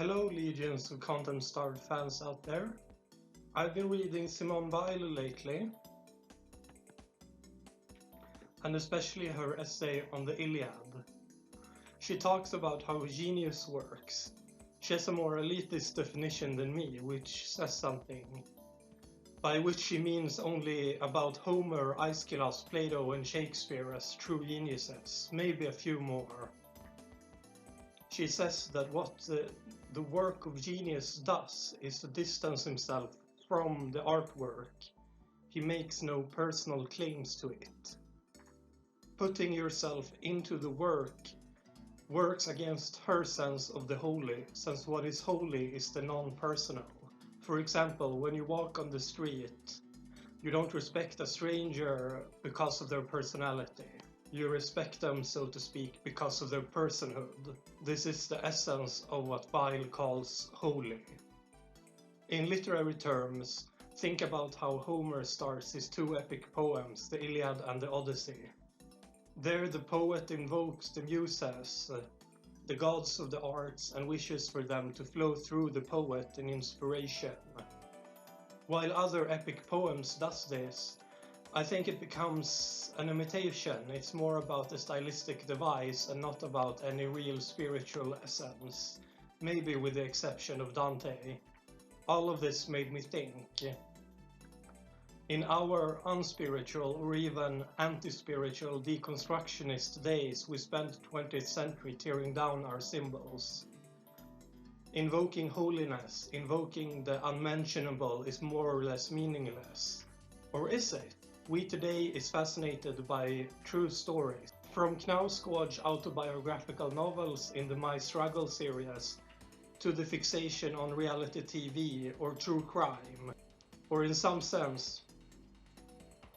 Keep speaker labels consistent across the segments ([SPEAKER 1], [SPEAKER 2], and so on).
[SPEAKER 1] Hello legions of content-starved fans out there. I've been reading Simone Weil lately, and especially her essay on the Iliad. She talks about how genius works. She has a more elitist definition than me, which says something. By which she means only about Homer, Aeschylus, Plato and Shakespeare as true geniuses, maybe a few more. She says that what the work of genius does is to distance himself from the artwork. He makes no personal claims to it. Putting yourself into the work works against her sense of the holy, since what is holy is the non-personal. For example, when you walk on the street, you don't respect a stranger because of their personality. You respect them, so to speak, because of their personhood. This is the essence of what Weil calls holy. In literary terms, think about how Homer starts his two epic poems, the Iliad and the Odyssey. There the poet invokes the Muses, the gods of the arts, and wishes for them to flow through the poet in inspiration. While other epic poems does this, I think it becomes an imitation. It's more about a stylistic device and not about any real spiritual essence, maybe with the exception of Dante. All of this made me think. In our unspiritual or even anti-spiritual deconstructionist days, we spent the 20th century tearing down our symbols. Invoking holiness, invoking the unmentionable is more or less meaningless. Or is it? We today is fascinated by true stories. From Knausgård's autobiographical novels in the My Struggle series, to the fixation on reality TV or true crime. Or in some sense,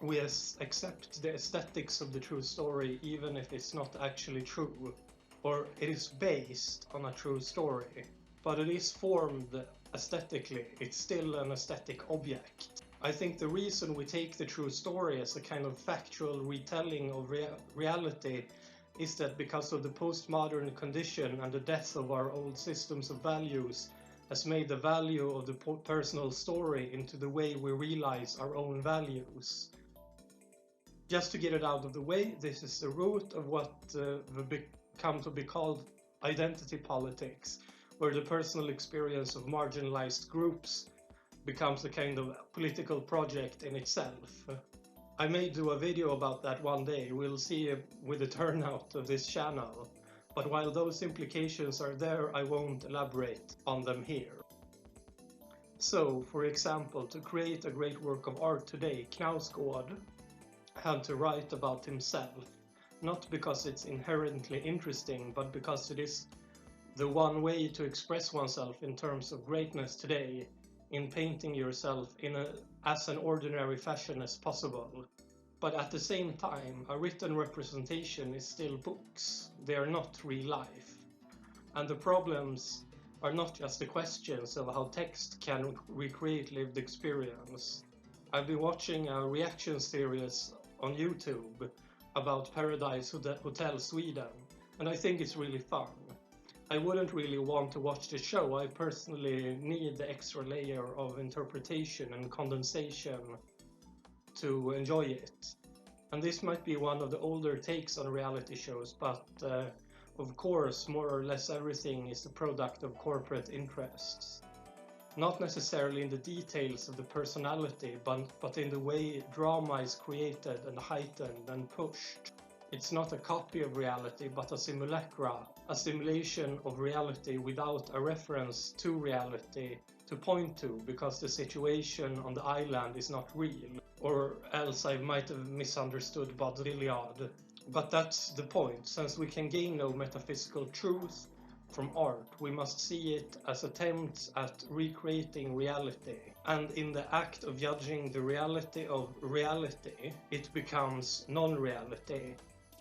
[SPEAKER 1] we accept the aesthetics of the true story even if it's not actually true, or it is based on a true story. But it is formed aesthetically, it's still an aesthetic object. I think the reason we take the true story as a kind of factual retelling of reality is that because of the postmodern condition and the death of our old systems of values has made the value of the personal story into the way we realize our own values. Just to get it out of the way, this is the root of what will come to be called identity politics, where the personal experience of marginalized groups becomes a kind of political project in itself. I may do a video about that one day, we'll see with the turnout of this channel, but while those implications are there, I won't elaborate on them here. So, for example, to create a great work of art today, Knausgård had to write about himself, not because it's inherently interesting, but because it is the one way to express oneself in terms of greatness today, in painting yourself in as an ordinary fashion as possible. But at the same time, a written representation is still books. They are not real life. And the problems are not just the questions of how text can recreate lived experience. I've been watching a reaction series on YouTube about Paradise Hotel Sweden, and I think it's really fun. I wouldn't really want to watch the show. I personally need the extra layer of interpretation and condensation to enjoy it. And this might be one of the older takes on reality shows, but of course, more or less everything is the product of corporate interests. Not necessarily in the details of the personality, but in the way drama is created and heightened and pushed. It's not a copy of reality, but a simulacra, a simulation of reality without a reference to reality to point to, because the situation on the island is not real. Or else I might have misunderstood Baudrillard. But that's the point, since we can gain no metaphysical truth from art, we must see it as attempts at recreating reality. And in the act of judging the reality of reality, it becomes non-reality.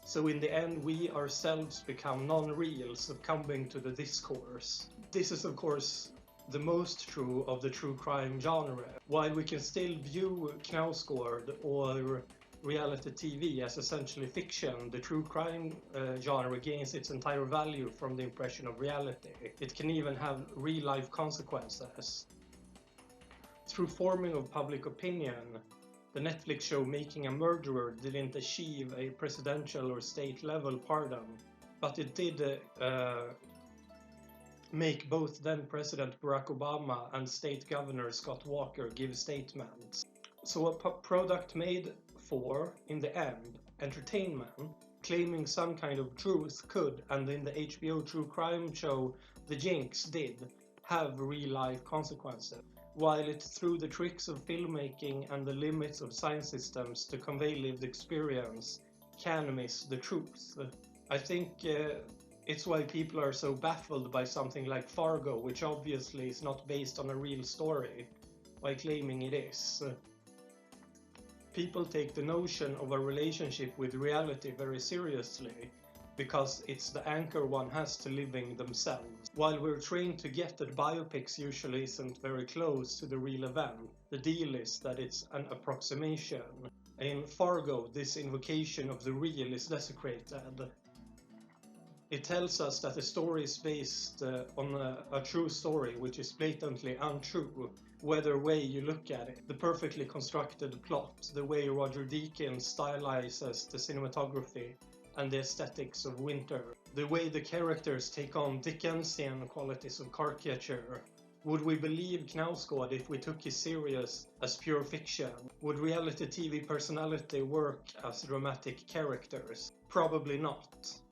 [SPEAKER 1] So in the end, we ourselves become non-real, succumbing to the discourse. This is of course the most true of the true crime genre. While we can still view Knausgård or reality TV as essentially fiction, the true crime genre gains its entire value from the impression of reality. It can even have real-life consequences. Through forming of public opinion, the Netflix show Making a Murderer didn't achieve a presidential or state-level pardon, but it did make both then-President Barack Obama and State Governor Scott Walker give statements. So a product made for, in the end, entertainment, claiming some kind of truth could, and in the HBO true crime show The Jinx did, have real-life consequences, while it through the tricks of filmmaking and the limits of science systems to convey lived experience can miss the truth. I think it's why people are so baffled by something like Fargo, which obviously is not based on a real story, by claiming it is. People take the notion of a relationship with reality very seriously, because it's the anchor one has to living themselves. While we're trained to get that biopics usually isn't very close to the real event, the deal is that it's an approximation. In Fargo, this invocation of the real is desecrated. It tells us that the story is based on a true story, which is blatantly untrue, whether way you look at it. The perfectly constructed plot, the way Roger Deakins stylizes the cinematography and the aesthetics of Winter, the way the characters take on Dickensian qualities of caricature. Would we believe Knausgård if we took his serious as pure fiction? Would reality TV personality work as dramatic characters? Probably not.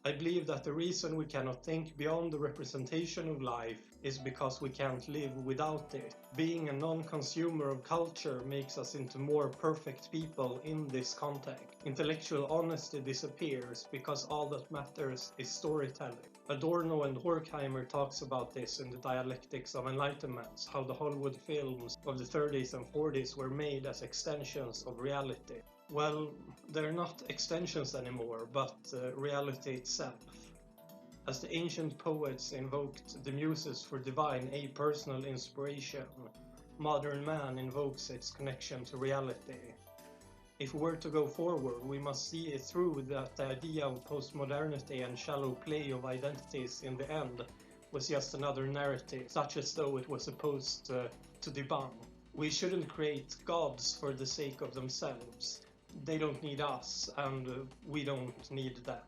[SPEAKER 1] I believe that the reason we cannot think beyond the representation of life is because we can't live without it. Being a non-consumer of culture makes us into more perfect people in this context. Intellectual honesty disappears because all that matters is storytelling. Adorno and Horkheimer talks about this in the Dialectics of Enlightenment, how the Hollywood films of the 30s and 40s were made as extensions of reality. Well, they're not extensions anymore, but reality itself. As the ancient poets invoked the muses for divine, personal inspiration, modern man invokes its connection to reality. If we were to go forward, we must see it through that the idea of postmodernity and shallow play of identities in the end was just another narrative, such as though it was supposed to debunk. We shouldn't create gods for the sake of themselves. They don't need us, and we don't need them.